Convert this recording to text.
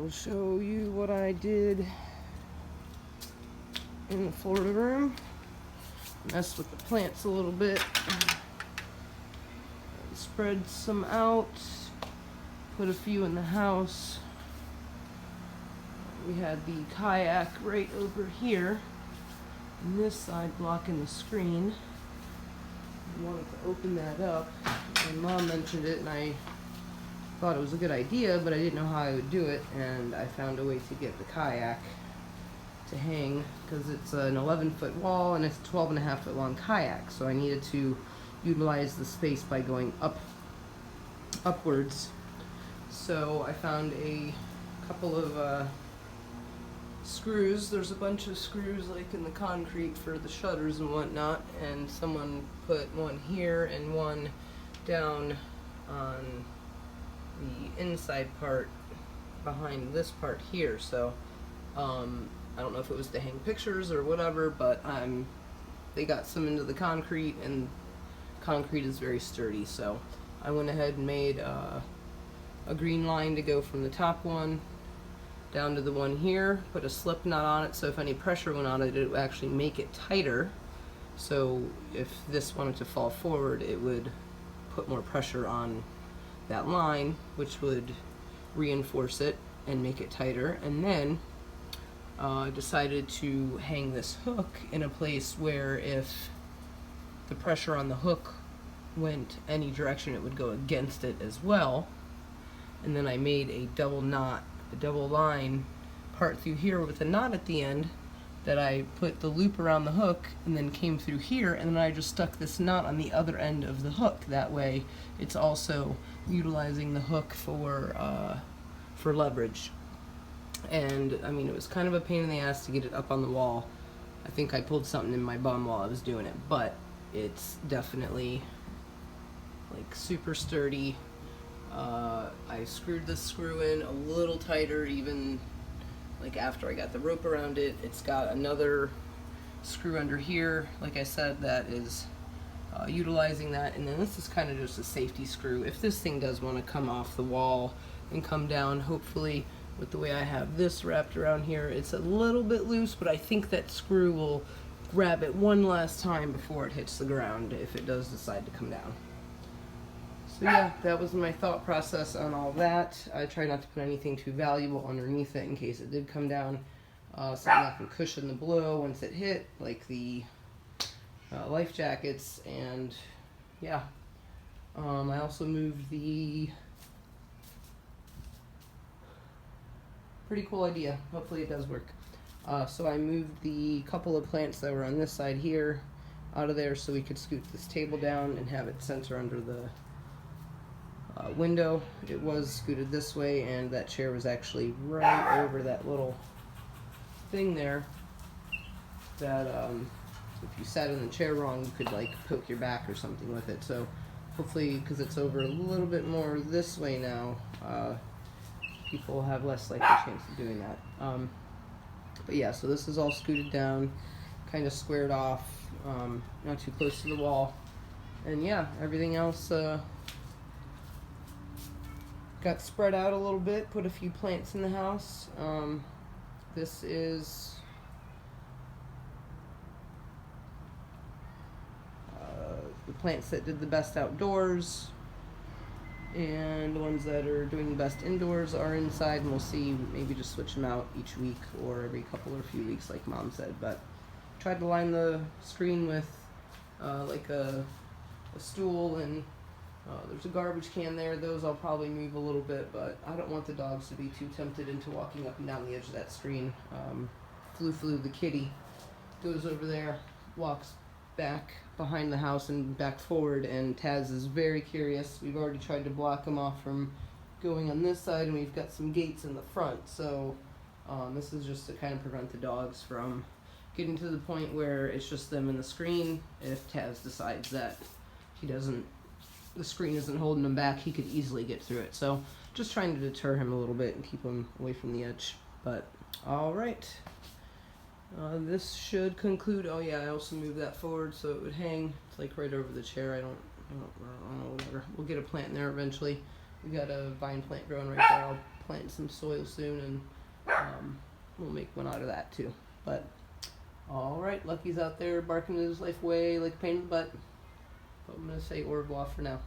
I'll show you what I did in the Florida room. Messed with the plants a little bit. Spread some out. Put a few in the house. We had the kayak right over here. On this side blocking the screen. I wanted to open that up. My mom mentioned it and I thought it was a good idea, but I didn't know how I would do it, and I found a way to get the kayak to hang because it's an 11-foot wall and it's a 12.5-foot long kayak, so I needed to utilize the space by going upwards. So I found a couple of screws. There's a bunch of screws like in the concrete for the shutters and whatnot, and someone put one here and one down on the inside part behind this part here. So I don't know if it was to hang pictures or whatever, but they got some into the concrete, and concrete is very sturdy, so I went ahead and made a green line to go from the top one down to the one here, put a slip knot on it so if any pressure went on it, it would actually make it tighter, so if this wanted to fall forward, it would put more pressure on that line, which would reinforce it and make it tighter. And then I decided to hang this hook in a place where if the pressure on the hook went any direction, it would go against it as well. And then I made a double knot, a double line part through here with a knot at the end that I put the loop around the hook and then came through here, and then I just stuck this knot on the other end of the hook. That way it's also utilizing the hook for leverage. And I mean, it was kind of a pain in the ass to get it up on the wall. I think I pulled something in my bum while I was doing it, but it's definitely like super sturdy. I screwed this screw in a little tighter even like after I got the rope around it. It's got another screw under here, like I said, that is utilizing that, and then this is kind of just a safety screw. If this thing does want to come off the wall and come down, hopefully with the way I have this wrapped around here, it's a little bit loose, but I think that screw will grab it one last time before it hits the ground if it does decide to come down. So yeah, that was my thought process on all that. I tried not to put anything too valuable underneath it in case it did come down. Something that can cushion the blow once it hit, like the life jackets, and yeah. I also moved the, pretty cool idea, hopefully it does work. So I moved the couple of plants that were on this side here out of there so we could scoot this table down and have it center under the window. It was scooted this way, and that chair was actually right over that little thing there that if you sat in the chair wrong, you could like poke your back or something with it. So hopefully, because it's over a little bit more this way now, people will have less likely chance of doing that. But yeah, so this is all scooted down, kind of squared off, not too close to the wall, and yeah, everything else got spread out a little bit. Put a few plants in the house. This is the plants that did the best outdoors, and the ones that are doing the best indoors are inside, and we'll see, maybe just switch them out each week or every couple or few weeks like Mom said. But tried to line the screen with like a stool, and there's a garbage can there. Those I'll probably move a little bit, but I don't want the dogs to be too tempted into walking up and down the edge of that screen. Flu, the kitty, goes over there, walks back behind the house and back forward, and Taz is very curious. We've already tried to block him off from going on this side, and we've got some gates in the front, so this is just to kind of prevent the dogs from getting to the point where it's just them and the screen. If Taz decides that the screen isn't holding him back, he could easily get through it. So just trying to deter him a little bit and keep him away from the edge. But all right, this should conclude. Oh yeah, I also moved that forward so it would hang. It's like right over the chair. I don't know, whatever. We'll get a plant in there eventually. We got a vine plant growing right there. I'll plant some soil soon, and we'll make one out of that too. But all right, Lucky's out there barking his life away like a pain in the butt. But I'm gonna say au revoir for now.